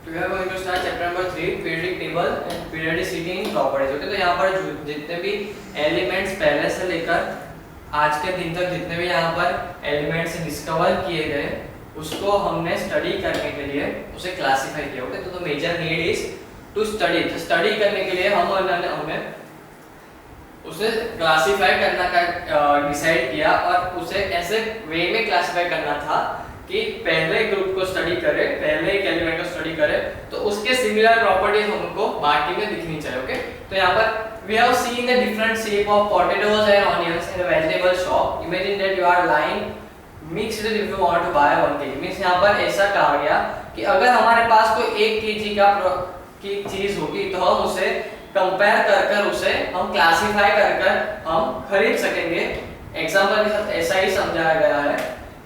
तो we are going to start chapter number 3 periodic table and periodicity in properties. Okay, तो यहाँ पर जितने भी एलिमेंट्स पहले से लेकर आज के दिन तक जितने भी यहाँ पर एलिमेंट्स डिस्कवर किए गए उसको हमने स्टडी करने के लिए उसे क्लासिफाई किया। ओके, तो major need is to study. तो स्टडी करने के लिए हमें उसे क्लासिफाई करना का डिसाइड किया और उसे ऐसे वे में क्लासिफाई करना था कि पहले ग्रुप को स्टडी करे, पहले एक एलिमेंट को स्टडी करे तो उसके सिमिलर प्रॉपर्टीज हमको बाकी में दिखनी चाहिए। ओके, तो यहाँ पर we have seen the different shape of potatoes and onions in a vegetable shop. Imagine that you are lying mixed if you want to buy 1 kg. Means यहाँ पर ऐसा कहा गया कि अगर हमारे पास कोई 1 kg की चीज होगी तो हम उसे कंपेयर कर उसे हम क्लासिफाई कर हम खरीद सकेंगे। एग्जांपल के साथ ऐसा ही समझाया गया है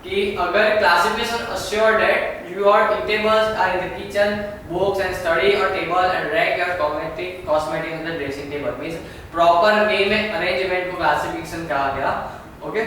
कि अगर classification assured that your eatables are in the kitchen, books and study or table and rack your cosmetics in the dressing table, means proper way में arrangement को classification कहा गया। Okay,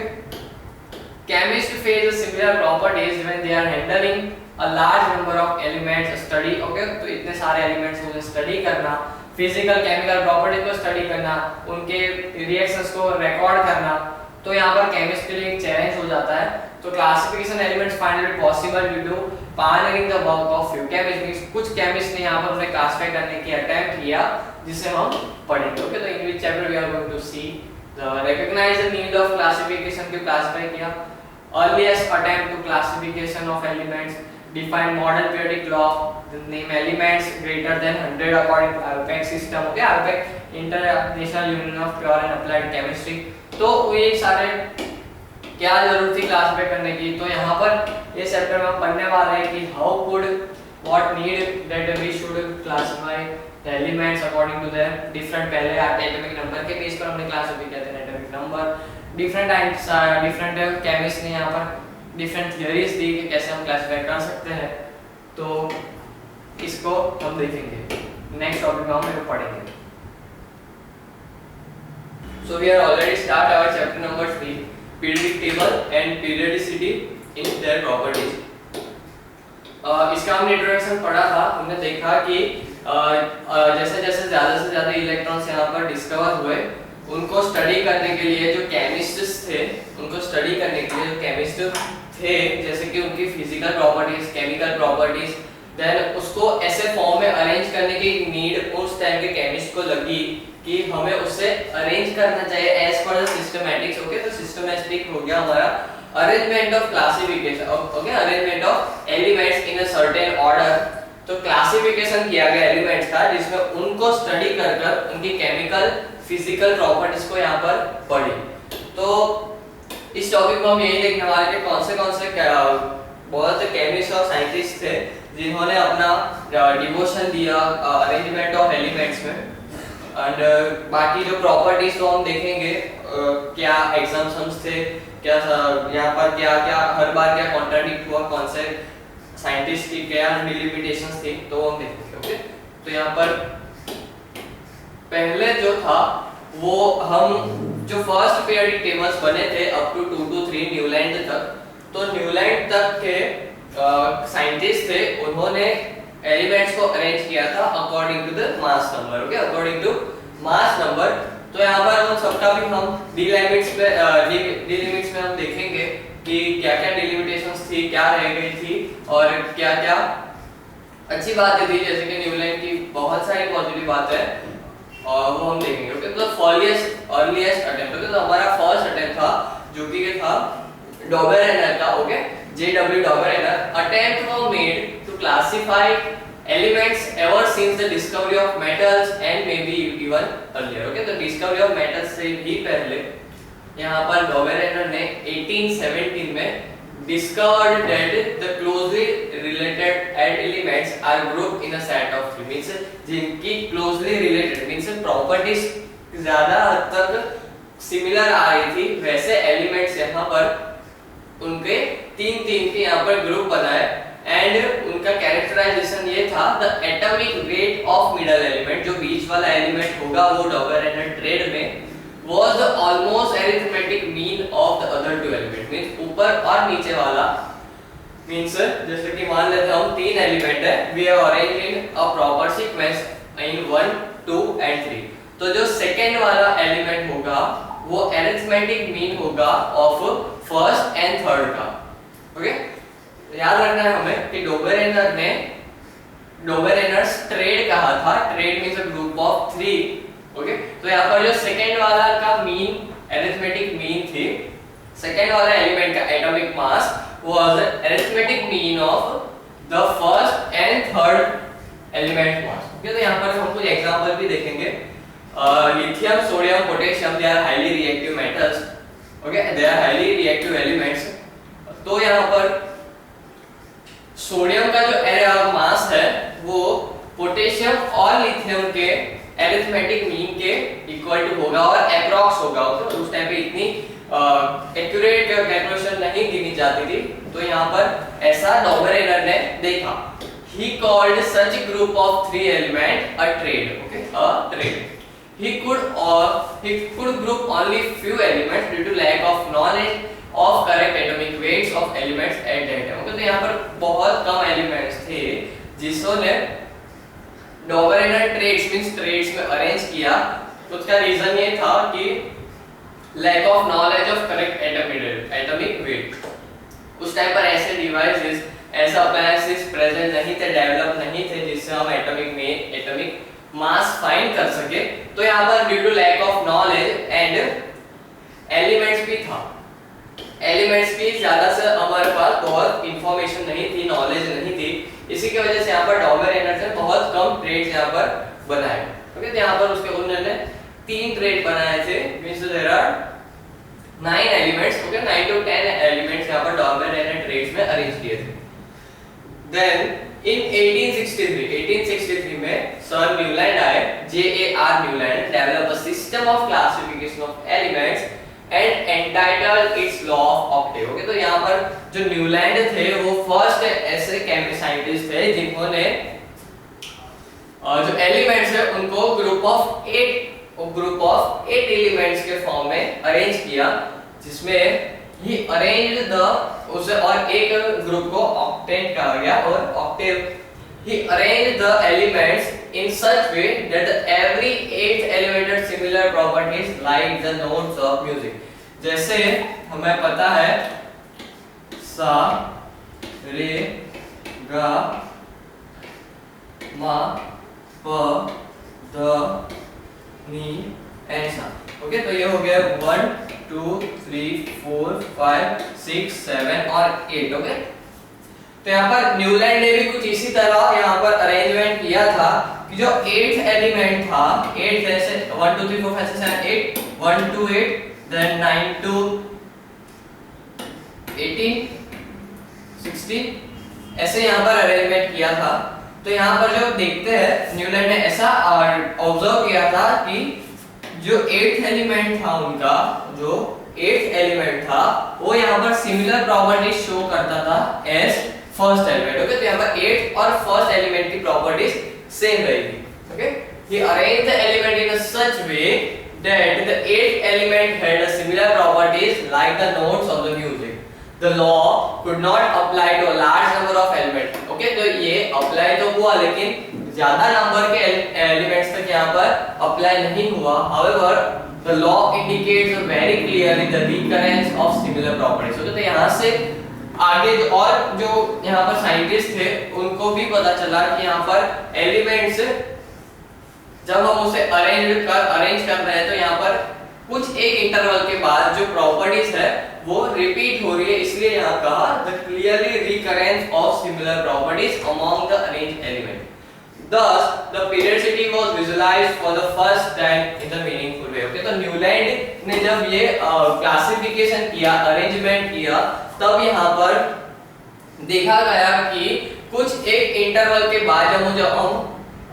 chemists face similar properties when they are handling a large number of elements study। Okay, तो इतने सारे elements को study करना, physical chemical properties को study करना, उनके reactions को record करना, तो यहाँ पर केमिस्ट के लिए एक चैलेंज हो जाता है। तो classification elements find it possible due to pioneering the work of few chemist. कुछ केमिस्ट ने यहाँ पर उन्हें क्लासिफाई करने की अटेम्प्ट किया जिसे हम पढ़ेंगे। ओके, तो in which chapter we are going to see the recognise the need of classification को क्लासिफाई किया, earliest attempt to classification of elements, define model periodic law, name elements greater than 100 according to IUPAC system। Okay, IUPAC international union of pure and applied chemistry. तो ये सारे क्या जरूरत थी classify करने की, तो यहाँ पर इस चैप्टर में हम पढ़ने वाले हैं कि how could what need that we should classify the elements according to their different. पहले एटॉमिक नंबर के बेस पर हमने क्लासिफाई किया था एटॉमिक नंबर, डिफरेंट केमिस्ट ने यहाँ पर डिफरेंट थियरीज दी कि कैसे हम क्लासिफाई कर सकते हैं। तो इसको हम देखेंगे नेक्स्ट टॉपिक में हम पढ़ेंगे। So we are already start our chapter number 3 periodic table and periodicity in their properties। इसका हमने इंट्रोडक्शन पढ़ा था। हमने देखा कि जैसे जैसे ज़्यादा से ज़्यादा इलेक्ट्रॉन्स यहाँ पर डिस्कवर हुए उनको स्टडी करने के लिए जो केमिस्ट्स थे, उनको स्टडी करने के लिए जो केमिस्ट थे, जैसे कि उनकी physical properties, chemical properties, then उसको ऐसे फॉर्म में अरेंज करने की नीड उस टाइम के केमिस्ट को लगी कि हमें उससे अरेंज करना चाहिए as per the systematics. Okay, तो सिस्टमैटिक हो गया हमारा arrangement of classification. Okay, arrangement of elements in a certain order. तो क्लासिफिकेशन किया गया एलिमेंट्स का जिसमें उनको स्टडी कर उनकी केमिकल फिजिकल प्रॉपर्टीज को यहाँ पर पढ़ी। तो इस टॉपिक में हम यही देखने वाले थे कौन से बहुत से केमिस्ट और साइंटिस्ट थे जिन्होंने अपना डिवोशन दिया अरेंजमेंट ऑफ एलिमेंट्स में। एंड बाकी जो प्रॉपर्टीज तो हम देखेंगे क्या एग्जाम्पल्स थे, क्या यहाँ पर क्या क्या हर बार क्या कॉन्ट्राडिक्ट हुआ, कौन से साइंटिस्ट की क्या डिलिमिटेशंस थी, तो हम देखेंगे। ओके, तो यहाँ पर पहले जो था वो हम जो फर्स्ट पीरियोडिक टेबल्स बने थे अप टू 2 to 3 न्यूलैंड तक, तो न्यूलैंड तक के साइंटिस्ट थे, उन्होंने एलिमेंट्स को अरेंज किया था according to the mass number. Okay, according to mass number. तो यहाँ पर हम सबका भी हम डिलिमिट्स में हम देखेंगे कि क्या क्या डिलिमिटेशंस थी, क्या रह गई थी और क्या क्या अच्छी बातें थी, जैसे कि न्यूलैंड की बहुत सारी पॉजिटिव बातें हैं और वो हम देखेंगे। ओके, तो अर्लीस्ट अटेम्प्ट, तो हमारा फर्स्ट अटेम्प्ट था जो कि था डॉबरेनर का। Okay, JW डॉबरेनर attempt was made to classify elements ever since the discovery of metals and maybe even earlier। Okay, तो डिस्कवरी ऑफ मेटल्स से भी पहले यहाँ पर डॉबरेनर ने 1817 में discovered that the closely related elements are grouped in a set of 3, means जिनकी closely related means properties ज़्यादा हद तक सिमिलर आ रही थी, वैसे एलिमेंट्स यहाँ पर उनके तीन के यहाँ पर ग्रुप बनाए। एंड उनका कैरेक्टराइजेशन ये था the atomic weight of middle element, जो बीच वाला एलिमेंट होगा वो डॉबरेनर ट्रेड में was the almost arithmetic mean of the other two element, means ऊपर और नीचे वाला मींस जैसे कि मान लेते हैं हम तीन एलिमेंट है, we have arranged in a proper sequence in 1 2 and 3। तो जो सेकंड वाला एलिमेंट होगा वो अरिथमेटिक मीन होगा ऑफ फर्स्ट एंड थर्ड का। ओके, याद रखना है हमें कि डोबेरेनर ने डोबेरेनर्स ट्रेड कहा था, trade means a group of 3। Okay, तो यहाँ पर जो सेकंड वाला का मीन अरिथमेटिक मीन थी, सेकंड वाला एलिमेंट का atomic mass was arithmetic mean of the first and third element mass। Okay, तो यहाँ पर हम कुछ एग्जांपल भी देखेंगे। Lithium, sodium, potassium, they are highly reactive metals। Okay, they are highly reactive elements। तो यहाँ पर सोडियम का जो मास है वो पोटेशियम और लिथियम के अरिथमेटिक मीन के इक्वल टू होगा और अप्रॉक्स होगा। ओके, उस टाइम पे इतनी एक्यूरेट कैलकुलेशन नहीं दी जाती थी, तो यहाँ पर ऐसा डोबेरेनर ने देखा। He called such group of 3 element a trade। Okay, a trade। He could group only few elements due to lack of knowledge of correct atomic weights of elements at that time। Okay, तो यहाँ पर बहुत कम elements थे जिसने डोबेरेनर trades means trades में arrange किया। तो उसका रीजन ये था कि lack of knowledge of correct atomic weight। उस टाइम पर ऐसे डिवाइसेस, ऐसे अप्लायंसेस प्रेजेंट नहीं थे, डेवलप नहीं थे जिससे हम एटॉमिक मास फाइंड कर सके। तो यहाँ पर due to lack of knowledge and elements भी था, एलिमेंट्स भी ज्यादा से हमारे पास बहुत इंफॉर्मेशन नहीं थी, नॉलेज नहीं थी, इसी की वजह से यहाँ पर डोबेरेनर से बहुत कम ट्रेड्स यहाँ पर बनाए। ओके, तो यहाँ पर उसके उन्होंने 3 ट्रेड बनाए थे, means there are 9 elements. Okay, 9 to 10 elements यहाँ पर डोबेरेनर ट्रेड्स में अरेंज किए थे। देन इन 1863 में सर न्यूलैंड आए, JAR Newland, develop a system of classification of elements and entitled its law of octave. Okay, तो यहाँ पर जो न्यूलैंड थे वो फर्स्ट ऐसे केमिस्ट साइंटिस्ट थे जिन्होंने जो एलिमेंट्स है उनको ग्रुप ऑफ 8 एलिमेंट्स के फॉर्म में अरेंज किया, जिसमें ही अरेंज्ड द उसे और एक ग्रुप को ऑक्टेट कहा गया और Octave. He arranged the elements in such way that every 8th element has similar properties like the notes of music। जैसे हमें पता है सा रे गा मा प ध नी ऐसा। ओके, तो ये हो गया 1 2 3 4 5 6 7 और 8। ओके, तो यहाँ पर न्यूलैंड ने भी कुछ इसी तरह यहाँ पर अरेंजमेंट किया था कि जो 8th एलिमेंट था, 8 जैसे 1 2 3 4 5 6 7 8 1 2 8 देन 9 to 18 16 ऐसे यहाँ पर अरेंजमेंट किया था। तो यहाँ पर जो देखते हैं न्यूलैंड ने ऐसा ऑब्जर्व किया था कि जो 8th एलिमेंट था उनका, जो 8th एलिमेंट था वो यहाँ पर सिमिलर प्रॉपर्टीज शो करता था एज फर्स्ट एलिमेंट। ओके, तो यहाँ पर 8th और फर्स्ट एलिमेंट की प्रॉपर्टीज सेम रहेगी। Okay, he arranged the element in a such way that the 8th element had a similar properties like the notes of the music। The law could not apply to a large number of elements। Okay, तो ये apply तो हुआ लेकिन ज्यादा number के elements तक यहाँ पर अप्लाई नहीं हुआ। However, the law indicates very clearly the recurrence of similar properties। Okay, तो यहाँ से आगे और जो यहाँ पर साइंटिस्ट थे उनको भी पता चला कि यहाँ पर एलिमेंट्स जब हम उसे अरेंज कर रहे हैं तो यहाँ पर कुछ एक इंटरवल के बाद जो प्रॉपर्टीज है वो रिपीट हो रही है, इसलिए यहाँ कहा the clearly recurrence of similar properties among the arranged element. Thus, the periodicity was visualized for the first time in the meaningful way। Okay, तो न्यूलैंड ने जब ये क्लासिफिकेशन किया, अरेंजमेंट किया, तब यहाँ पर देखा गया कि कुछ एक इंटरवल के बाद जब हम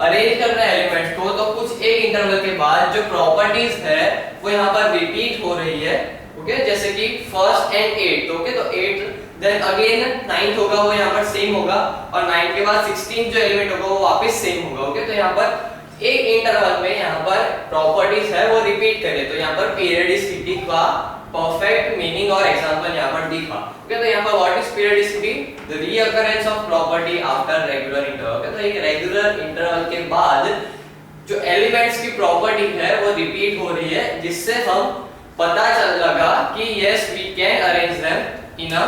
अरेंज कर रहे हैं एलिमेंट्स को, तो कुछ एक इंटरवल के बाद जो प्रॉपर्टीज है वो यहाँ पर रिपीट हो रही है। ओके, जैसे कि फर्स्ट एंड 8। ओके, तो 8 देन अगेन 9th होगा वो यहाँ पर सेम होगा और 9 के बाद 16th जो एलिमेंट होगा वो वापस सेम होगा। ओके, तो यहाँ पर एक इंटरवल में यहाँ पर प्रॉपर्टीज है वो रिपीट करे, तो यहाँ पर पीरियडिसिटी का परफेक्ट मीनिंग और एग्जांपल यहाँ पर दिखा। ओके, तो यहाँ पर what is periodicity? The recurrence of property after regular interval. Okay, तो एक रेगुलर इंटरवल के बाद जो एलिमेंट्स की प्रॉपर्टी है वो रिपीट हो रही है, जिससे हम पता चल लगा कि yes we can arrange them in a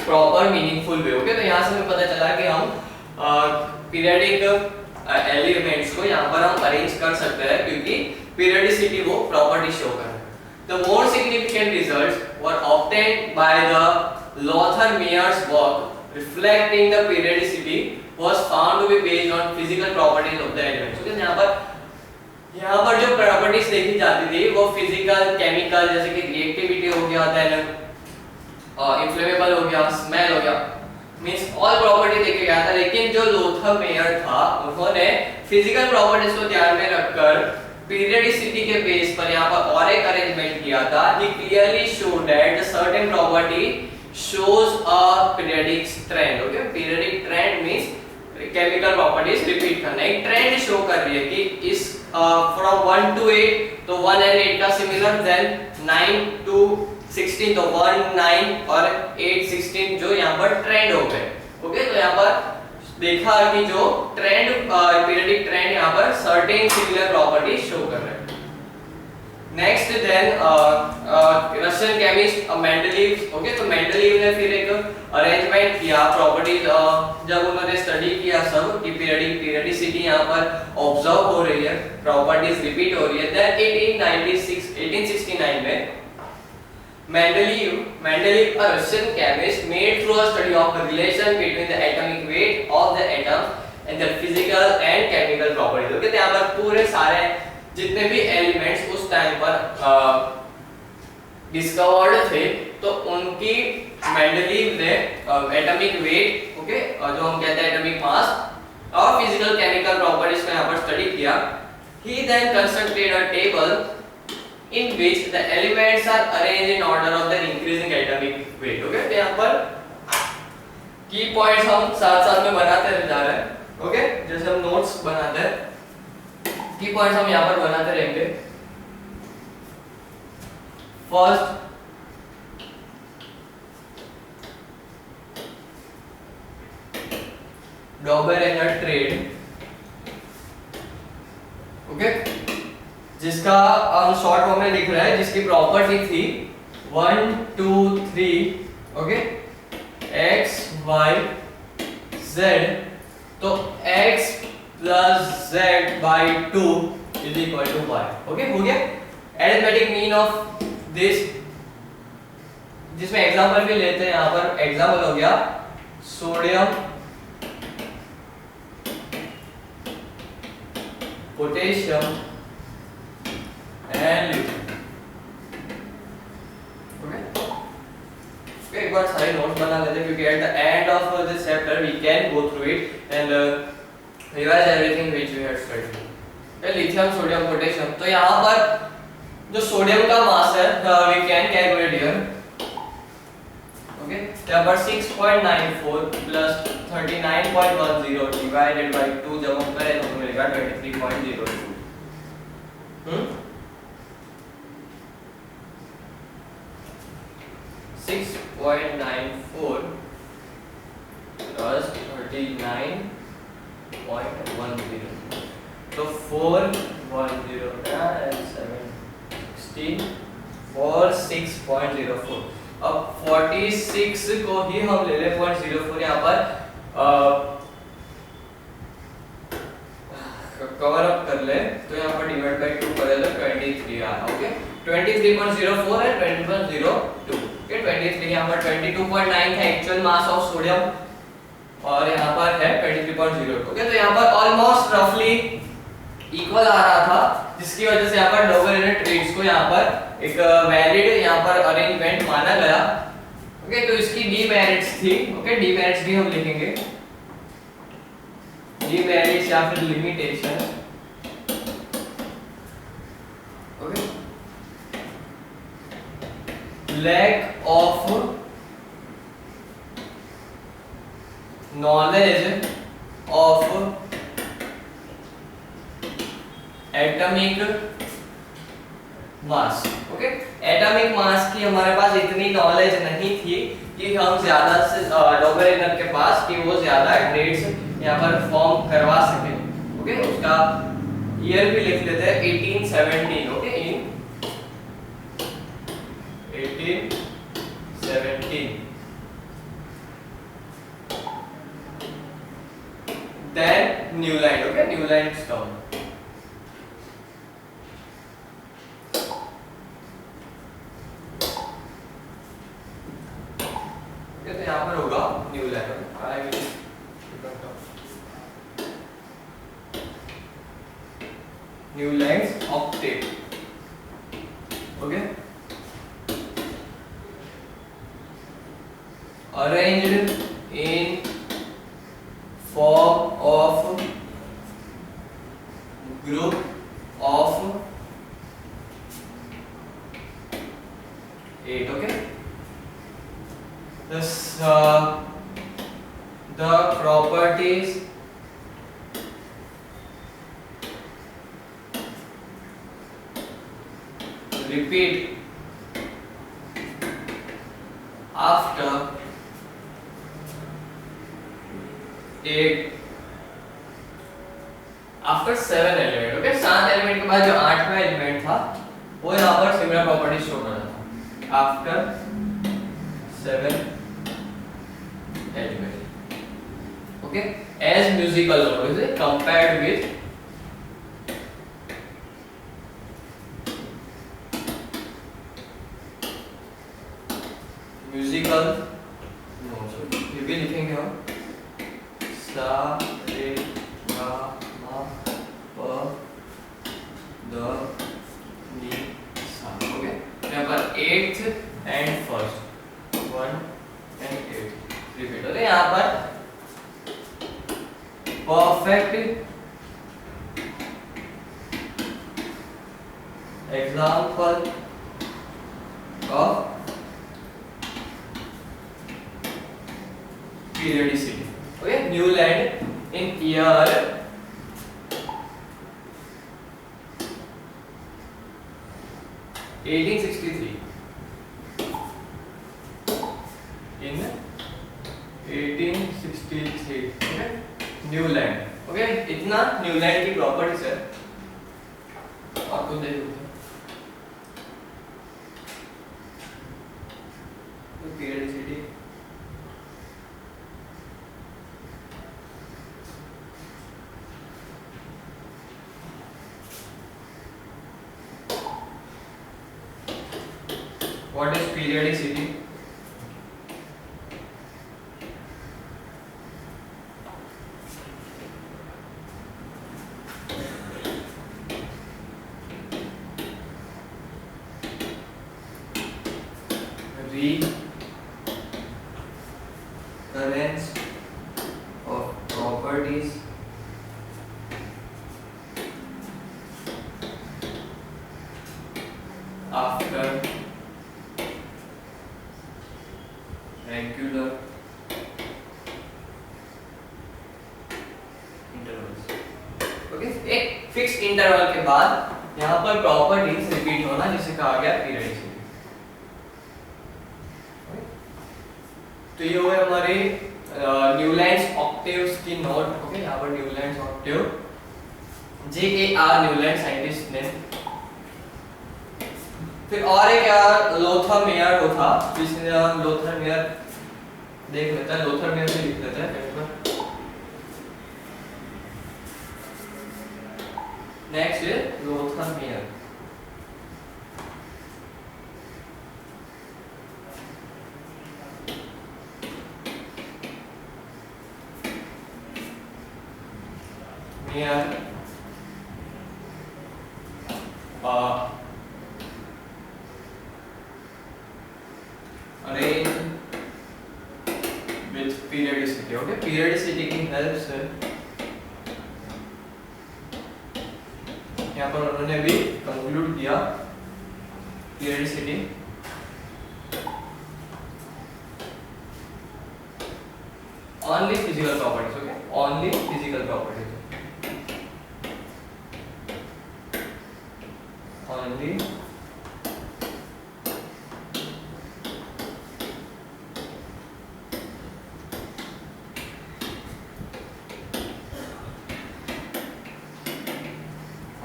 proper meaningful way. Okay, तो यहाँ से हमें पता चला कि हम पीरियडिक एलिमेंट्स को यहाँ पर हम अरेंज कर सकते हैं, क्योंकि पीरियडिसिटी वो प्रॉपर्टी शो कर रहा है। The more significant results were obtained by the Lothar-Meyer's work reflecting the periodicity was found to be based on physical properties of the elements। तो यहाँ पर जो प्रॉपर्टीज देखी जाती थी वो फिजिकल, केमिकल, जैसे कि रिएक्टिविटी हो गया, देन इन्फ्लेमेबल हो गया, स्मेल हो गया, मींस ऑल प्रॉपर्टी देखे गया था। लेकिन जो लोथर मेयर था उन्होंने फिजिकल प्रॉपर्टीज को ध्यान में रखकर पीरियडिसिटी के बेस पर यहाँ पर और एक अरेंजमेंट किया था। He clearly showed that a certain property shows a periodic trend। Okay, periodic trend means chemical properties repeat करना, एक ट्रेंड शो कर रही है कि इस from 1 to 8 तो 1 and 8 का सिमिलर, देन 9 to 16 तो 1 9 और 8 16 जो यहाँ पर ट्रेंड हो गए। ओके, तो यहाँ पर देखा कि जो ट्रेंड पीरियडिक ट्रेंड यहाँ पर सर्टेन सिमिलर प्रॉपर्टी शो कर रहे हैं। Next then Russian chemist Mendeleev. Okay, तो मेंडलीव ने फिर एक अरेंजमेंट किया प्रॉपर्टीज, जब उन्होंने स्टडी किया सब कि पीरियडिसिटी यहाँ पर ऑब्जर्व हो रही है, प्रॉपर्टीज रिपीट हो रही है, देन 1869 में Mendeleev, a Russian chemist, made through a study of the relation between the atomic weight of the atoms and their physical and chemical properties। Okay, तो यहाँ पर पूरे सारे जितने भी एलिमेंट्स उस टाइम पर डिस्कवर्ड थे, तो उनकी मेंडलीव ने एटॉमिक वेट, ओके, जो हम कहते हैं एटॉमिक मास और फिजिकल केमिकल प्रॉपर्टीज को यहाँ पर स्टडी किया। He then constructed a table in which the elements are arranged in order of their increasing atomic weight। Okay, तो यहाँ पर की पॉइंट्स हम साथ साथ में बनाते जा रहे हैं। ओके, जैसे हम नोट्स बनाते हैं, की पॉइंट्स हम यहाँ पर बनाते रहेंगे। First, डॉबेरेनर trade. ओके, जिसका हम शॉर्ट फॉर्म में लिख रहे हैं, जिसकी प्रॉपर्टी थी 1 2 3। ओके, x y z, तो x plus z by 2 is equal to y। Okay, हो गया अरिथमेटिक मीन ऑफ दिस, जिसमें एग्जांपल भी लेते हैं। यहाँ पर एग्जांपल हो गया सोडियम, पोटेशियम and okay, एक बार सारे नोट्स बना लेते हैं, क्योंकि at the end of this chapter we can go through it and revise everything which we had studied। Lithium, sodium, potassium, तो यहाँ पर जो सोडियम का मास है we can calculate here। Okay, यहाँ पर 6.94 plus 39.10 divided by 2 जब हम करें तो हमें मिलेगा 23.02। 6.94 plus 39.10, तो 410 and 7 16 46.04। अब 46 को ही हम ले लें 0.04 यहाँ पर कवर अप कर ले, तो यहाँ पर डिवाइड बाय 2 कर ले, 23 आ। ओके, 23.04 है 20.02। ओके, 23 यहाँ पर 22.9 है एक्चुअल मास ऑफ सोडियम, और यहाँ पर है 23.02। ओके, तो यहाँ पर ऑलमोस्ट रफली इक्वल आ रहा था, जिसकी वजह से यहाँ पर डॉबेरेनर ट्रेड्स को यहाँ पर एक वैलिड यहाँ पर अरेंजमेंट माना गया। ओके, तो इसकी डीमेरिट्स थी। ओके, डीमेरिट्स भी हम लिखेंगे, डीमेरिट्स या फिर limitation. Okay, lack of knowledge of atomic mass. Okay, atomic mass की हमारे पास इतनी नॉलेज नहीं थी कि हम ज्यादा से डॉबरेनर के पास कि वो ज्यादा डेट्स यहाँ पर फॉर्म करवा सके। ओके, उसका ईयर भी लिख लेते हैं 1817। ओके, इन 1817 then Newland। okay, Newland stone। ये तो यहाँ पर होगा Newland। Newland's octave। okay, arranged in form of group of 8। okay, this the properties repeat after 7 element. Okay, 7 element के बाद जो 8वां एलिमेंट था वो यहाँ पर सिमिलर प्रॉपर्टी शो कर रहा था after 7 element. Okay, as musical note is compared with musical notes. ये भी लिखेंगे हम सा रे गा मा प द नी सा। ओके, यहाँ पर 8th and first 1 and 8 repeat होते हैं। यहाँ पर perfect example of periodicity। okay, Newland in year 1863 in 1863। okay, Newland। okay, इतना न्यूलैंड की प्रॉपर्टीज है आपको देख सकते हैं। periodicity what is periodicity? Recurrence of properties after regular intervals। Okay, एक फिक्स इंटरवल के बाद यहाँ पर प्रॉपर्टीज रिपीट होना जिसे कहा गया पीरियडिसिटी। तो ये हुए हमारे न्यूलैंड्स ऑक्टेव्स की नोट। ओके, यहाँ पर Newlands octave JAR Newland scientist ने। फिर और एक लोथर मेयर को था जिसने लोथर मेयर देख लेता है, लोथर मेयर से लिख लेता है पेपर। नेक्स्ट है Lothar Meyer. Mayor arrange with periodicity। okay, periodicity की हेल्प से यहाँ पर उन्होंने भी कंक्लूड किया periodicity only physical properties। okay, only physical properties, only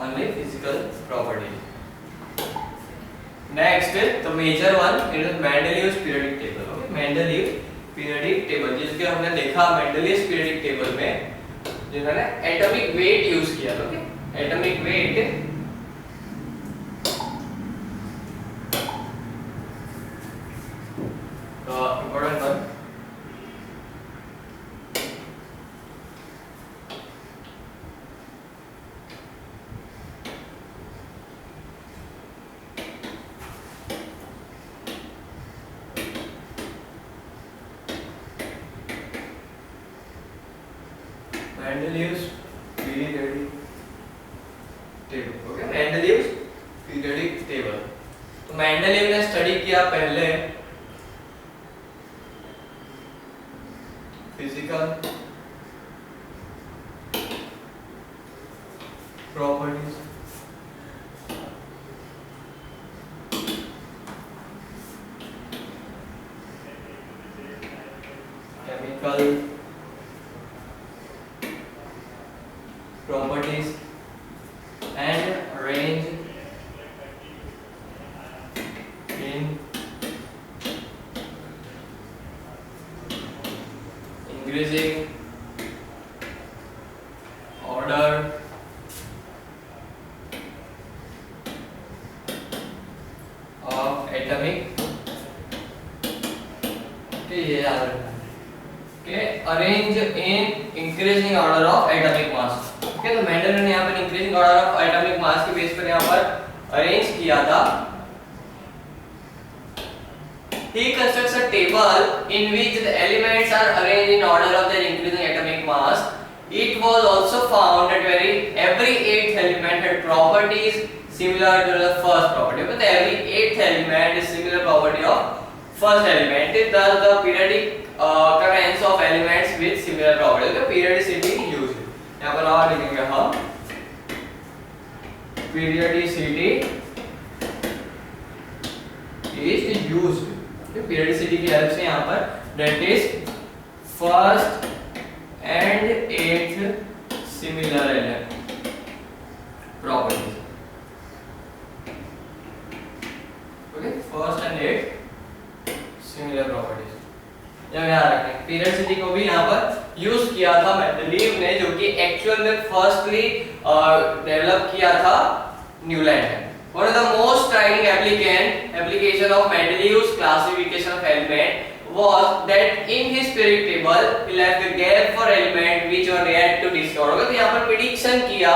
only physical properties. Next, the major one it is Mendeleev's periodic table. Okay, Mendeleev periodic table जिसके हमने देखा Mendeleev's periodic table में जिन्होंने एटॉमिक वेट यूज किया. Okay, atomic weight important one. Mendeleev's periodic table. Okay, Mendeleev's periodic table. तो Mendeleev ने study किया पहले physical properties, chemical properties and arrange in increasing order of atomic. Okay, ये याद रखना. Okay, arrange in increasing order of atomic mass. Okay, तो Mendel ने यहाँ पर इंक्रीजिंग ऑर्डर ऑफ एटॉमिक मास के बेस पर यहाँ पर अरेंज किया था. He constructs a table in which the elements are arranged in order of their increasing atomic mass. It was also found that every eighth element had properties similar to the first property. But every eighth element is similar property of first element. Thus, the periodic occurrence of elements with similar properties. The periodicity used. यहाँ पर और लिखेंगे हम periodicity is used. periodicity की help से यहाँ पर that is first and eighth similar element properties. Okay, first and eighth similar properties. याद रखें पीरियडिसिटी को भी यहाँ पर यूज किया था मेंडलीव ने, जो कि एक्चुअल में फर्स्टली डेवलप किया था न्यूलैंड ने. One of the most striking application of Mendeleev's classification of element was that in his periodic table he left a gap for element which were yet to discover. तो यहाँ पर prediction किया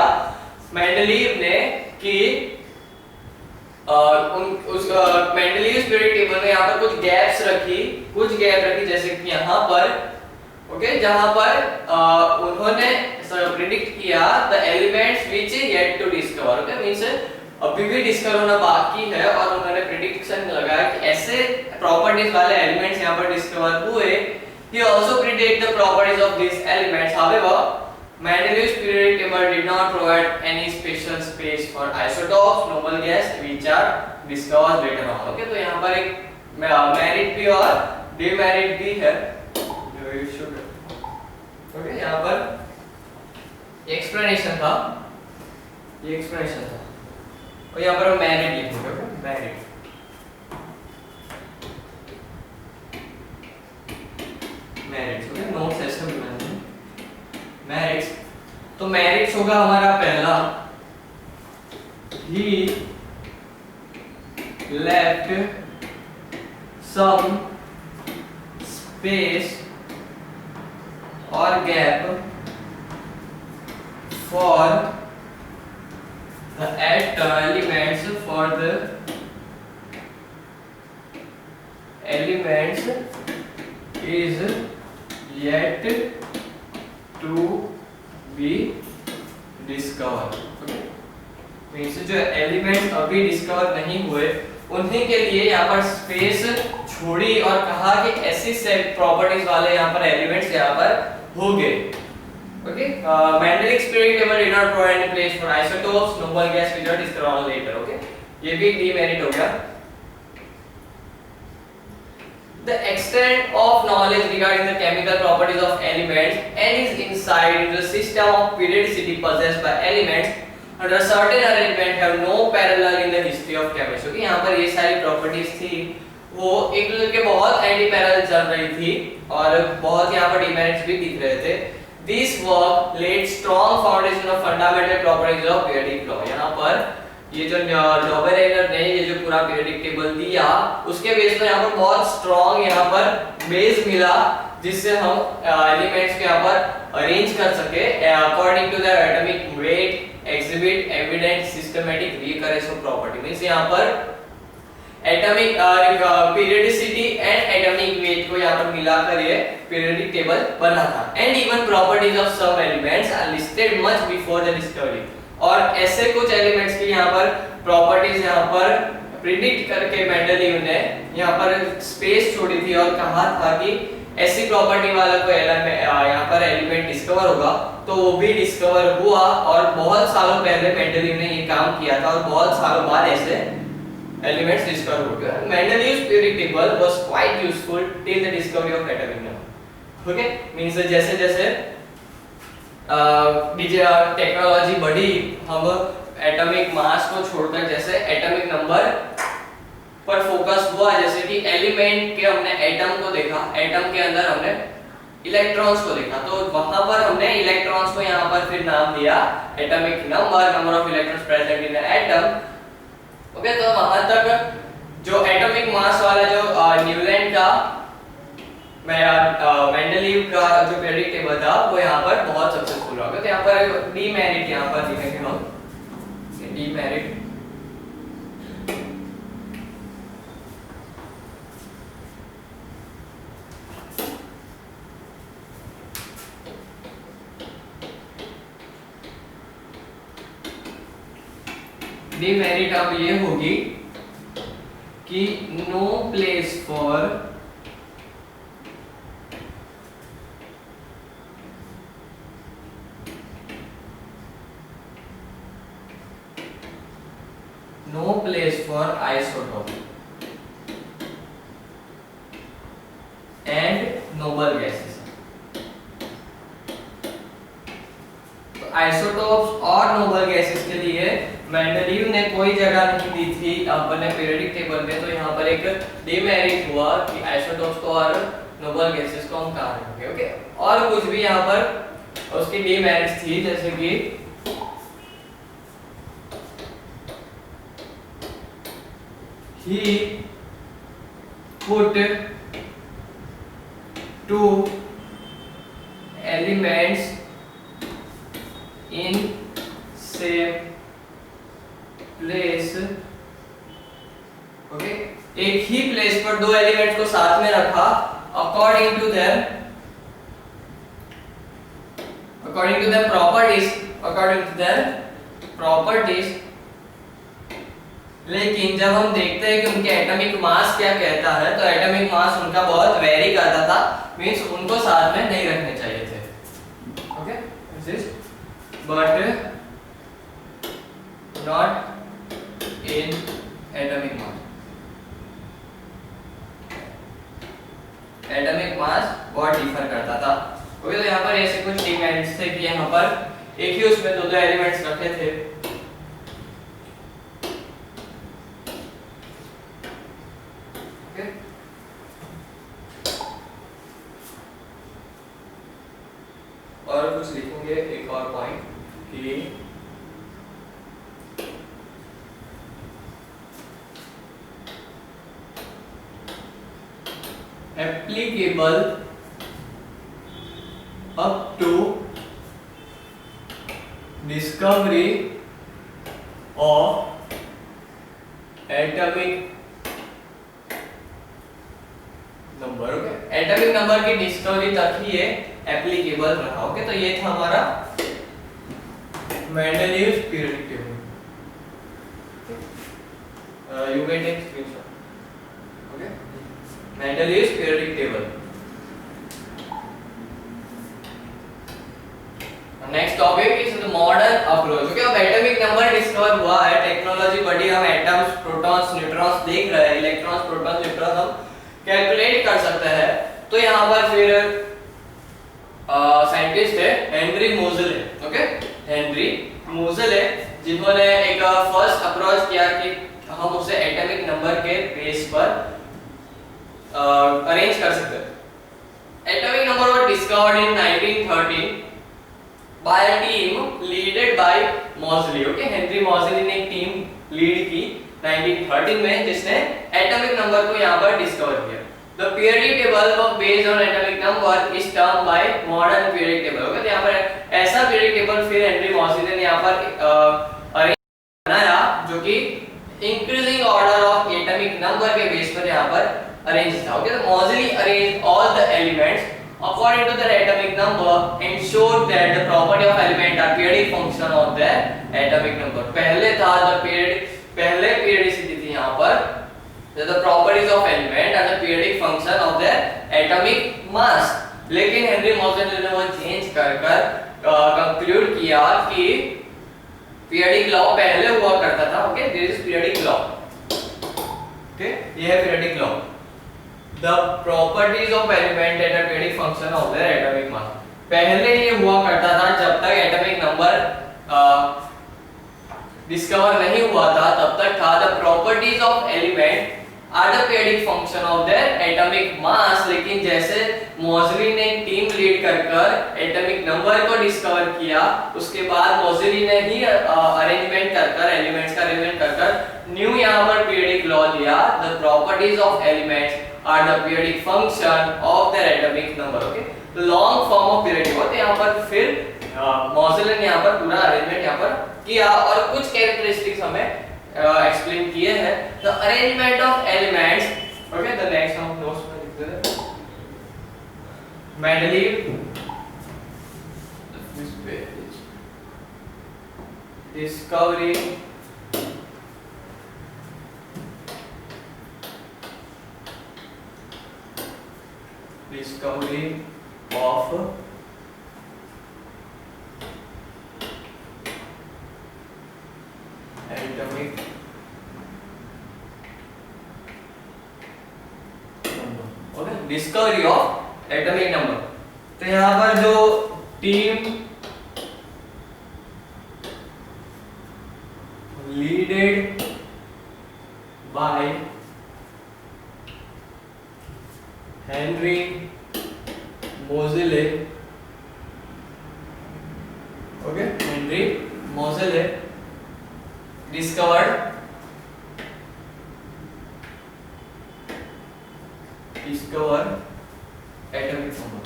Mendeleev ने कि उस Mendeleev's periodic table में यहाँ पर कुछ गैप रखी जैसे कि यहाँ पर ओके, जहाँ पर उन्होंने प्रेडिक्ट किया the elements which yet to discover. Okay, means अभी भी डिस्कवर होना बाकी है और उन्होंने प्रेडिक्शन लगाया कि ऐसे प्रॉपर्टीज वाले एलिमेंट्स यहाँ पर डिस्कवर हुए. He also predict the properties of these elements. However, Mendeleev's periodic table did not provide any special space for isotopes, noble gas which are discovered later on. Okay, तो यहाँ पर एक merit भी और demerit भी है. Okay, यहाँ पर एक्सप्लेनेशन था, ये एक्सप्लेनेशन था और यहाँ पर हम मेरिट लिखेंगे. ओके, मेरिट ओके, नोट्स ऐसे बनाएंगे. मेरिट्स, तो मेरिट्स होगा हमारा पहला he left some space or gap for the elements is yet to be discovered. Okay, means जो एलिमेंट्स अभी डिस्कवर नहीं हुए उन्हीं के लिए यहाँ पर स्पेस छोड़ी और कहा कि ऐसी सेट प्रॉपर्टीज वाले यहाँ पर एलिमेंट्स यहाँ पर होंगे. Okay, Mendeleev's periodic table did not provide any place for isotopes, noble gas which are discovered later. Okay, ये भी डीमेरिट हो गया. The extent of knowledge regarding the chemical properties of elements and its insight into the system of periodicity possessed by elements certain arrangement have no parallel in the history of chemistry। कि यहाँ पर ये सारी properties थी वो एक दूसरे के बहुत एंटी पैरेलल चल रही थी और बहुत यहाँ पर डिमेरिट्स भी दिख रहे थे। This work laid strong foundation of fundamental properties of periodic law। यहाँ पर ये जो डॉबरेगर ने ये जो पूरा पीरियडिक टेबल दिया उसके बेस पर यहाँ पर बहुत स्ट्रॉन्ग यहाँ पर बेस मिला जिससे हम एलिमेंट्स को यहाँ पर अरेंज कर सके according to their atomic weight, exhibit evident systematic recurrence of property. Means यहाँ पर atomic periodicity and atomic weight को यहाँ पर मिलाकर ये पीरियडिक टेबल बना था। And even properties of some elements are listed much before the discovery. और ऐसे कुछ एलिमेंट्स की यहाँ पर प्रॉपर्टीज यहाँ पर प्रिडिक्ट करके मेंडलीव ने यहाँ पर स्पेस छोड़ी थी और कहा था कि ऐसी प्रॉपर्टी वाला कोई यहाँ पर एलिमेंट डिस्कवर होगा, तो वो भी डिस्कवर हुआ और बहुत सालों पहले मेंडलीव ने ये काम किया था और बहुत सालों बाद ऐसे एलिमेंट्स डिस्कवर हो गए। Mendeleev's periodic table was quite useful till the discovery of atomic number. Okay, means जैसे जैसे टेक्नोलॉजी बढ़ी हम एटॉमिक मास को छोड़कर जैसे एटॉमिक नंबर पर फोकस हुआ, जैसे कि एलिमेंट के हमने एटम को देखा, एटम के अंदर हमने इलेक्ट्रॉन्स को देखा, तो वहां पर हमने इलेक्ट्रॉन्स को यहाँ पर फिर नाम दिया atomic number, number of electrons present in the atom. Okay, तो वहां तक जो एटॉमिक मास वाला जो न्यूलैंड का मेंडलीव का जो पीरियडिक टेबल था वो यहाँ पर बहुत सक्सेसफुल हो गया। तो यहाँ पर डीमेरिट यहाँ पर लिखेंगे हम, डीमेरिट डीमेरिट अब ये होगी कि no place for no place for isotope and noble gases। तो आइसोटोप्स और नोबल गैसेस के लिए मेंडलीव ने कोई जगह नहीं दी थी अपने पीरियडिक टेबल में, तो यहाँ पर एक डिमेरिट हुआ कि आइसोटोप्स को और नोबल गैसेस को हम कहाँ रखेंगे। ओके, और कुछ भी यहाँ पर उसकी डिमेरिट्स थी, जैसे कि he put two elements in same place। Okay, एक ही प्लेस पर दो एलिमेंट्स को साथ में रखा अकॉर्डिंग टू देयर प्रॉपर्टीज। लेकिन जब हम देखते हैं कि उनके एटॉमिक मास क्या कहता है, तो एटॉमिक मास उनका बहुत वेरी करता था, मींस उनको साथ में नहीं रखने चाहिए थे। Okay, this is but not in atomic mass. Atomic mass बहुत डिफर करता था। ओके, तो यहाँ पर ऐसे कुछ डिमेरिट्स थे कि यहाँ पर एक ही उसमें दो एलिमेंट्स रखे थे। और कुछ लिखेंगे एक और पॉइंट कि applicable up to discovery of atomic number. Okay, atomic number की डिस्कवरी तक ही ये एप्लीकेबल रहा। ओके, तो ये था हमारा Mendeleev's periodic table. You can take screenshot. Okay, Mendeleev's periodic table. Next topic is the modern approach. Okay, अब एटॉमिक नंबर डिस्कवर हुआ है, टेक्नोलॉजी बढ़ी, हम एटम्स, प्रोटॉन्स, न्यूट्रॉन्स देख रहे हैं, इलेक्ट्रॉन्स, प्रोटॉन्स, न्यूट्रॉन्स हम कैलकुलेट कर सकते हैं। तो यहाँ पर फिर साइंटिस्ट है Henry Moseley. Okay, Henry Moseley जिन्होंने एक फर्स्ट अप्रोच किया कि हम उसे एटॉमिक नंबर के बेस पर अरेंज कर सकते हैं। Atomic number were discovered in 1913 by a team leaded by Moseley. Okay, Henry Moseley ने एक टीम लीड की 1913 में, जिसने एटॉमिक नंबर को यहाँ पर डिस्कवर किया। The periodic table was based on atomic number is termed by modern periodic table। Okay, तो यहाँ पर ऐसा periodic table फिर हेनरी मोज़ली ने यहाँ पर अरेंज बनाया जो कि increasing order of atomic number के बेस पर यहाँ पर अरेंज था। ओके, तो Moseley arranged all the elements according to their atomic number and showed that the property of element are periodic function of their atomic number। पहले था पहले periodicity थी यहाँ पर, the properties of element are the periodic function of their atomic mass। लेकिन Henry Moseley ने वो change कर कंक्लूड किया कि periodic law पहले हुआ करता था। Okay, there is periodic law। Okay, ये है periodic law। The properties of element and the periodic function of their atomic mass। पहले ये हुआ करता था जब तक एटॉमिक नंबर डिस्कवर नहीं हुआ था, तब तक था the properties of element are the periodic function of their atomic mass। लेकिन जैसे मोज़ली ने टीम लीड कर एटॉमिक नंबर को डिस्कवर किया, उसके बाद मोज़ली ने ही अरेंजमेंट कर एलिमेंट्स का अरेंजमेंट कर न्यू यहाँ पर पीरियडिक लॉ दिया। the properties of elements are the periodic function of their atomic number। Okay, तो लॉन्ग फॉर्म ऑफ पीरियडिक होते हैं यहाँ पर। फिर मोज़ली ने यहाँ पर पूरा अरेंजमेंट यहाँ पर किया और कुछ कैरेक्टरिस्टिक्स हमें एक्सप्लेन किए हैं। The arrangement of elements. Okay, the next हम नोट्स में लिखते हैं Mendeleev discovery of atomic number। Okay, discovery of atomic number. तो यहाँ पर जो team leaded by Henry Moseley. Okay, Henry Moseley discovered atomic number।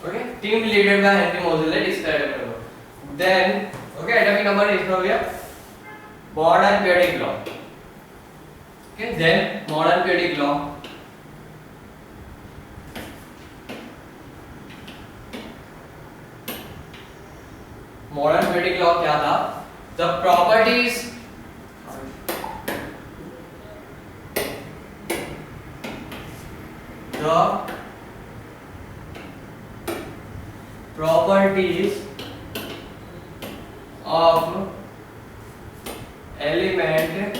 Okay, team leaded by Henry Moseley discovered atomic number। Then okay, atomic number discovered हो गया। Modern periodic law। Okay, then modern periodic law। Modern periodic law क्या था? The properties of element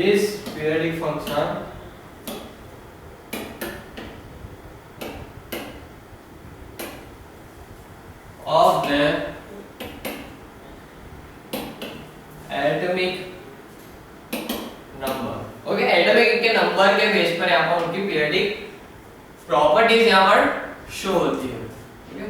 is periodic function of the atomic number. Okay, atomic के number के base पर यहाँ पर उनकी पीरियडिक प्रॉपर्टीज यहाँ पर शो होती है। ठीक है,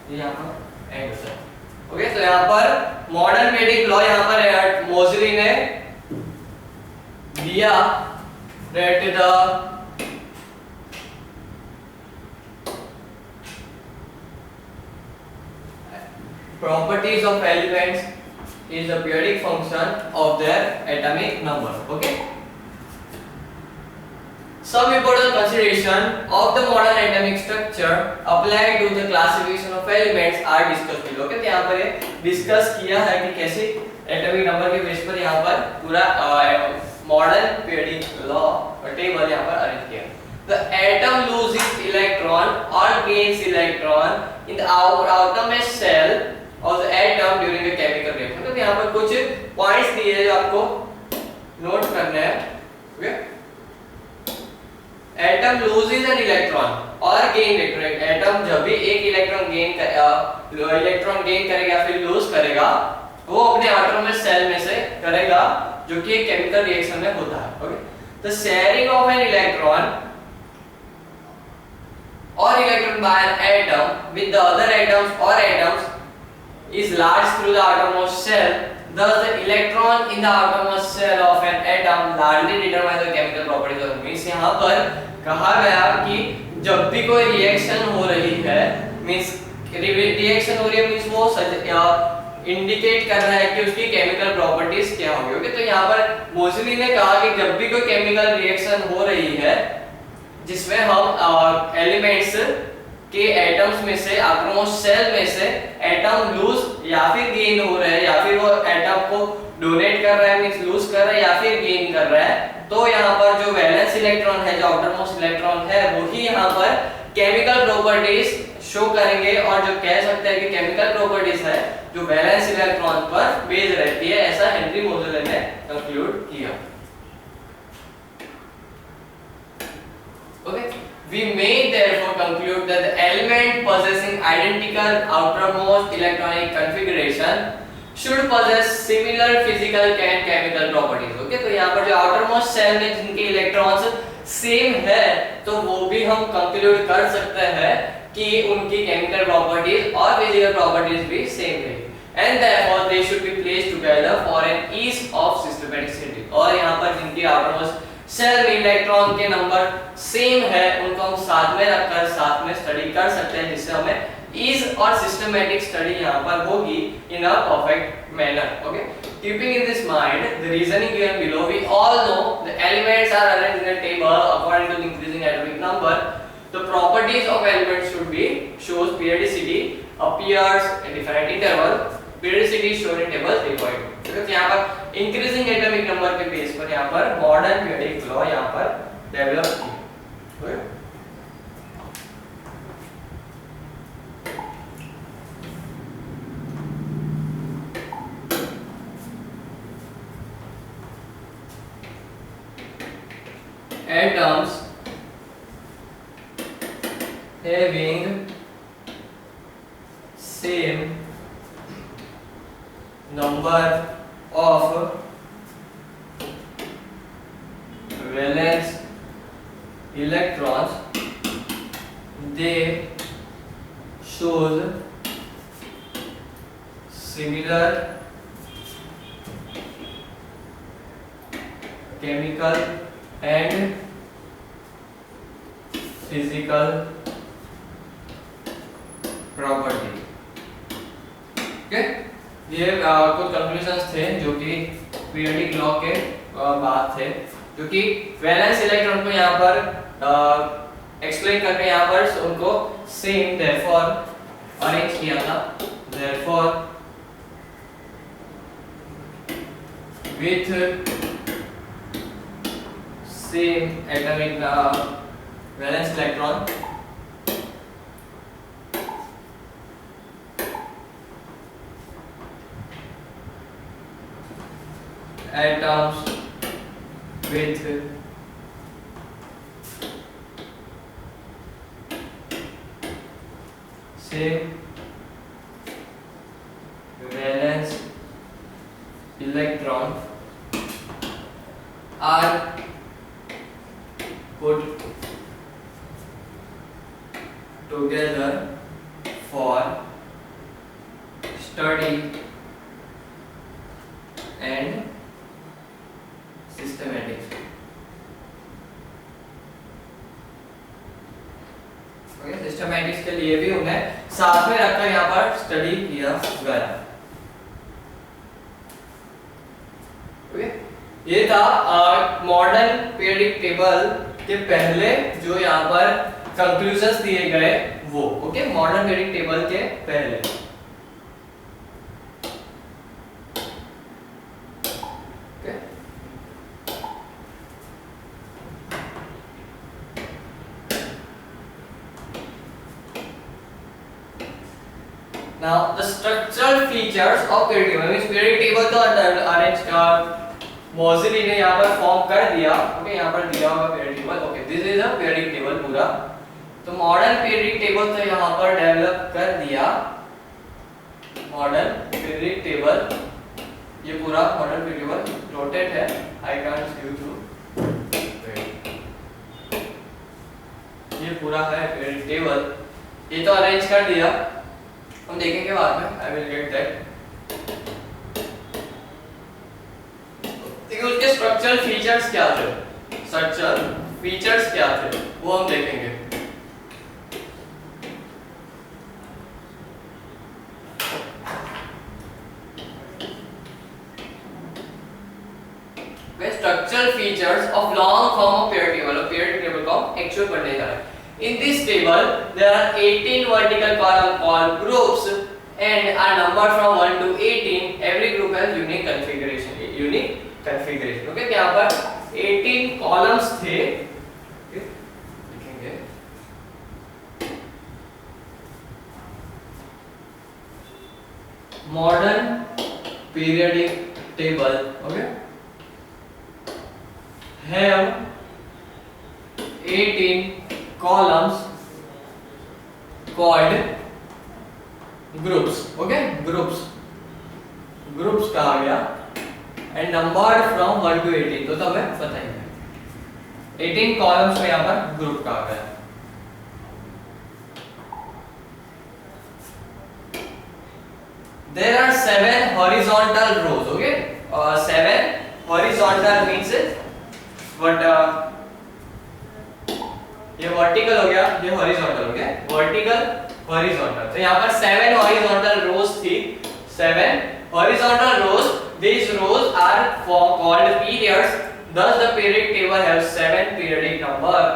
तो यहाँ पर एंड होता है। ओके, तो यहाँ पर मॉडर्न पीरियडिक लॉ यहाँ पर मोज़ली ने दिया that the properties of elements is the periodic function of their atomic number। Okay, some important consideration of the modern atomic structure applied to the classification of elements are discussed below। okay, तो यहाँ पर discuss किया है कि कैसे atomic number के base पर यहाँ पर पूरा मॉडर्न पीरियडिक लॉ टेबल यहाँ पर अरेंज किया। the atom loses electron or gains electron in the outermost shell of the atom during the chemical reaction। तो यहाँ पर कुछ पॉइंट्स दिए हैं जो आपको नोट करने हैं। Okay, atom loses an electron और गेन इलेक्ट्रॉन। एटम जब भी एक इलेक्ट्रॉन गेन करेगा या फिर लूज करेगा, वो अपने आटोमोस्ट सेल में से करेगा, जो कि एक केमिकल रिएक्शन में होता है। Okay, the sharing of an electron or electron by an atom with the other atoms or atoms is large through the outermost shell. Thus, the electron in the outermost shell of an atom largely determines the chemical properties of it. Means यहाँ पर कहा गया कि जब भी कोई reaction हो रही है, मींस रिएक्शन हो रही है, मींस वो इंडिकेट कर रहा है कि उसकी केमिकल प्रॉपर्टीज क्या होगी। ओके, तो यहाँ पर मोसली ने कहा कि जब भी कोई केमिकल रिएक्शन हो रही है जिसमें हम एलिमेंट्स के एटम्स में से आउटरमोस्ट सेल में से एटम लूज या फिर गेन हो रहे हैं, या फिर वो एटम को डोनेट कर रहा है, मींस लूज कर रहा है या फिर गेन कर रहा है, तो यहाँ पर जो वैलेंस इलेक्ट्रॉन है, जो आउटरमोस्ट इलेक्ट्रॉन है, वही यहाँ पर केमिकल प्रॉपर्टीज शो करेंगे। और जो कह सकते हैं कि केमिकल प्रॉपर्टीज है जो वैलेंस इलेक्ट्रॉन पर बेस्ड रहती है, ऐसा हेनरी मोजेले ने कंक्लूड किया। Okay, we may therefore conclude that the element possessing identical outermost electronic configuration should possess similar physical and chemical properties। Okay, तो यहाँ पर जो outermost cell में जिनके इलेक्ट्रॉन्स सेम है, तो वो भी हम कंक्लूड कर सकते हैं कि उनकी केमिकल प्रॉपर्टीज और फिजिकल प्रॉपर्टीज भी सेम है, and therefore they should be placed together for an ease of systematicity। और यहाँ पर जिनकी outermost सेल में इलेक्ट्रॉन के नंबर सेम है, उनको हम साथ में रखकर साथ में स्टडी कर सकते हैं, जिससे हमें ईज और सिस्टमैटिक स्टडी यहाँ पर होगी in a perfect manner. Okay, keeping in this mind the reasoning given below, we all know the elements are arranged in a table according to the increasing atomic number. The properties of elements should be shows periodicity appears at different interval, periodicity shown in table 3.2। तो यहाँ पर increasing atomic number के base पर यहाँ पर modern periodic law यहाँ पर develop किया। Atoms having same number of valence electrons, they shows similar chemical and physical property। okay? ये कुछ कंक्लूजन्स थे जो कि पीरियोडिक लॉ के बात थे, जो कि वैलेंस इलेक्ट्रॉन को यहाँ पर एक्सप्लेन करके यहाँ पर उनको सेम देयरफॉर अरेंज किया था। Therefore with same atomic valence electron atoms with same valence electron are put together for study and systematics। Okay, systematics के लिए भी उन्हें साथ में रखकर यहाँ पर स्टडी किया गया। ओके, ये था मॉडर्न पीरियोडिक टेबल के पहले जो यहाँ पर कंक्लूजन्स दिए गए वो। ओके, मॉडर्न पीरियोडिक टेबल के पहले। Now the structural features of periodic table means periodic table तो अरेंज का मोज़िली ने यहाँ पर फॉर्म कर दिया। ओके, यहाँ पर दिया होगा periodic table। Okay, this is a periodic table पूरा। तो मॉडर्न periodic table तो यहाँ पर डेवलप कर दिया। मॉडर्न periodic table, ये पूरा मॉडर्न periodic table रोटेट है। I can't see you too, ये पूरा है periodic table। ये तो अरेंज कर दिया, हम देखेंगे बाद में। I will get that. देखिए उसके स्ट्रक्चरल फीचर्स क्या थे, स्ट्रक्चरल फीचर्स क्या थे वो हम देखेंगे। Structural features of long form of periodic table, और periodic table को हम एक्चुअल पढ़ने जा रहे हैं। In this table, there are 18 vertical column called groups and are numbered from 1 to 18. Every group has unique configuration. Unique configuration. Okay, यहाँ पर 18 columns थे। okay, लिखेंगे। Modern periodic table, okay, have 18 columns called groups। okay, groups कहा गया and numbered from 1 to 18। तो हमें पता ही है 18 columns में यहाँ पर group कहा गया। There are 7 horizontal rows। okay, 7 horizontal means what ये वर्टिकल हो गया, ये हॉरिजॉन्टल हो गया। वर्टिकल, हॉरिजॉन्टल, तो यहाँ पर 7 हॉरिजॉन्टल रोज थी। 7 horizontal rows. These rows are called periods। Thus the periodic table has 7 periodic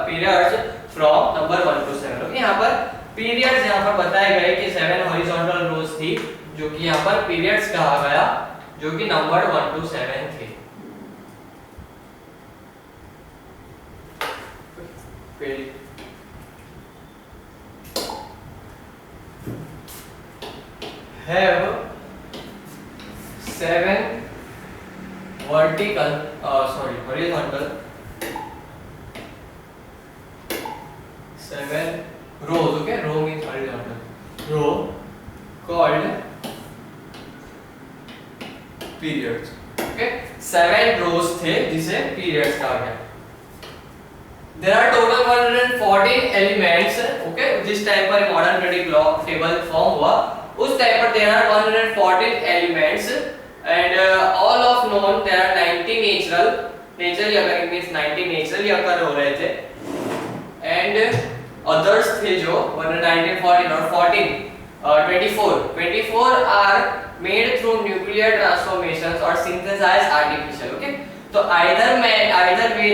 periods from number 1 to 7। Okay, यहाँ पर periods यहाँ पर बताए गए कि 7 हॉरिजॉन्टल रोज थी, जो कि यहाँ पर periods कहा गया, जो कि नंबर 1 to 7 थे। have 7 horizontal 7 rows। okay, row means horizontal row called periods। okay, 7 rows थे जिसे periods कहा गया। There are total 114 elements। okay, जिस टाइप पर मॉडर्न periodic table फॉर्म हुआ उस टाइप पर there are 114 elements and all of known there are 90 naturally occurring means 90 naturally occur हो रहे थे and others थे जो 19 14 और 14 24 are made through nuclear transformations or synthesized artificial। okay, so either way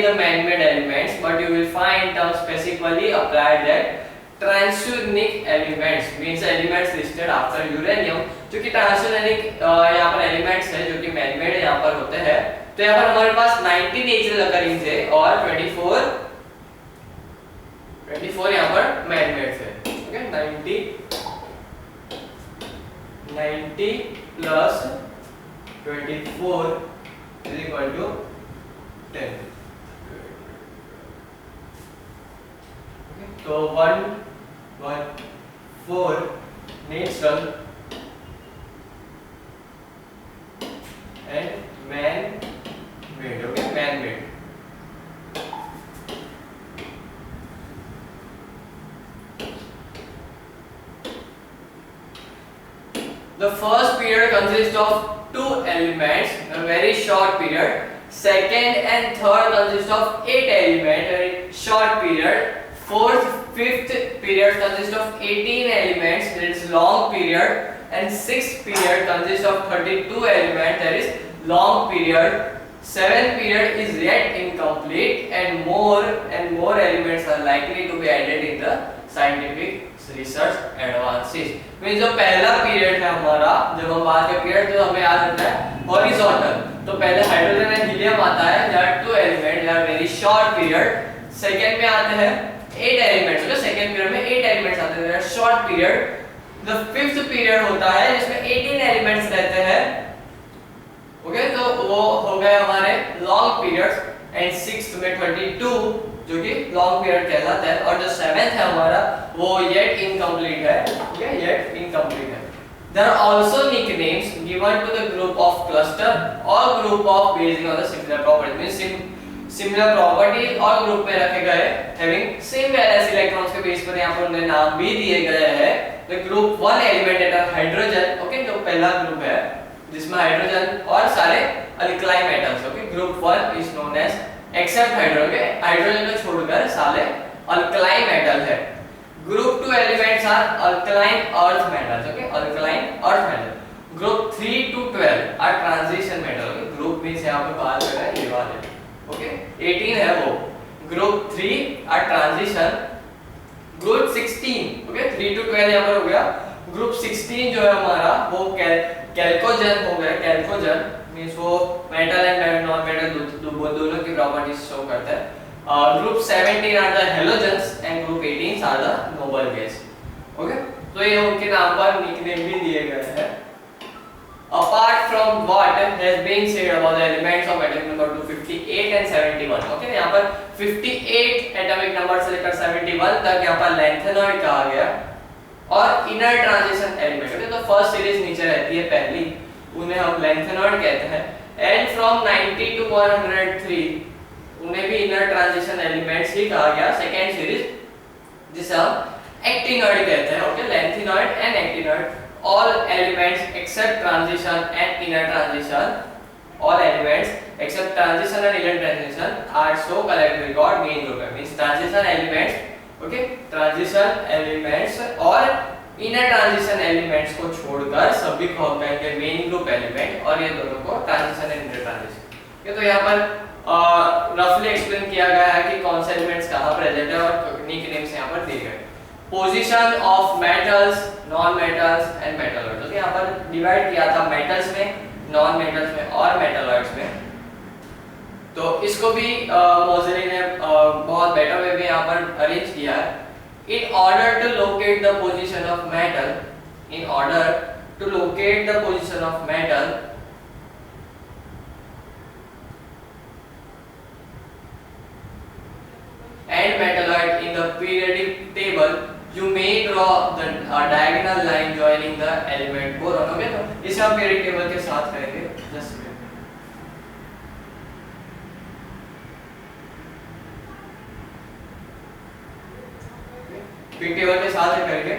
the man-made elements, but you will find term specifically applied that transuranic elements means elements listed after uranium। जो कि transuranic यहाँ पर elements है जो कि man-made यहाँ पर होते हैं। तो यहाँ पर हमारे पास 90 natural occurring थे और 24 यहाँ पर man-made थे। okay, 90 plus 24 is equal to 10। तो 114 natural and man-made। okay, man-made। The first period consists of 2 elements, a very short period. Second and third consist of 8 elements, very short period. Fourth, fifth period consist of 18 elements, that is long period. And sixth period consists of 32 elements, that is long period. Seventh period is yet incomplete, and more elements are likely to be added in the scientific research advances। Means जो पहला period है हमारा, जब हम बात करते हैं तो हमें याद रखना है हॉरिजॉन्टल। तो पहले हाइड्रोजन एंड हीलियम आता है, there are 2 element, there are very short period. Second में आते हैं 8 एलिमेंट्स। तो सेकंड पीरियड में 8 एलिमेंट्स आते हैं, there are short period. The fifth period होता है जिसमें 18 एलिमेंट्स रहते हैं। ओके, तो वो हो गए हमारे लॉन्ग पीरियड्स, एंड सिक्स्थ में 32 जो कि लॉन्ग पीरियड कहलाता है, और जो सेवेंथ है हमारा वो येट इनकम्प्लीट है। ओके, येट इनकम्प्लीट है। There are also nicknames given to the group of cluster or group of based on the similar properties, means similar properties और group में रखे गए having same valence electrons के base पर यहाँ पर उन्हें नाम भी दिए गए हैं। The group one element है हाइड्रोजन, ओके, जो पहला ग्रुप है जिसमें हाइड्रोजन और सारे alkaline metals, okay, group one is known as except hydrogen, hydrogen को छोड़कर सारे अल्कलाइन मेटल है। Group 2 elements are alkaline earth metals, okay, alkaline earth metal. Group 3 to 12 are transition metal, okay. Group means यहाँ पे बात कर रहे हैं ये वाले, okay, 18 है वो। Group 3 are transition. Group 16, okay, 3 to 12 यहाँ पर हो गया। Group 16 जो है हमारा वो कैल्कोजन हो गया। कैल्कोजन means वो metal and non metal दोनों की properties show करता है। Group 17 are the halogens and group 18 are the noble gas. Okay, तो ये उनके नाम पर निकनेम भी दिए गए हैं। Apart from what has been said about the elements of atomic number 258 and 71. Okay, यहाँ पर 58 एटॉमिक नंबर से लेकर 71 तक यहाँ पर लैंथेनॉइड कहा गया, और इनर ट्रांजिशन एलिमेंट, ओके, तो फर्स्ट सीरीज नीचे रहती है पहली, उन्हें हम लैंथेनॉइड कहते हैं। एंड फ्रॉम 90 to 103 उन्हें भी इनर ट्रांजिशन एलिमेंट्स ही कहा गया। सेकेंड सीरीज जिसे हम एक्टिनॉइड कहते हैं, okay, lanthanoid and actinoid, all elements except transition and inner transition, all elements except transition and inner transition are so collected record main group है, means transition elements, okay, transition elements और inner transition elements को छोड़कर सभी को हम कहेंगे main group element, और ये दोनों को ट्रांजिशन एंड इनर ट्रांजिशन। ये तो यहाँ पर रफली एक्सप्लेन किया गया है कि कौन से एलिमेंट्स कहाँ प्रेजेंट है और निकनेम्स यहाँ पर दिए गए। Position of metals, non metals and metalloids, तो यहाँ पर डिवाइड किया था मेटल्स में, नॉन मेटल्स में और मेटलॉइड्स में। तो इसको भी मोज़ेली ने बहुत बेटर वे में यहाँ पर अरेंज किया है। In order to locate the position of metal, in order to locate the position of metal and metalloid in the periodic table, you may draw the diagonal line joining the element boron, okay, तो इसे हम periodic table के साथ करेंगे। Just periodic table के साथ करेंगे।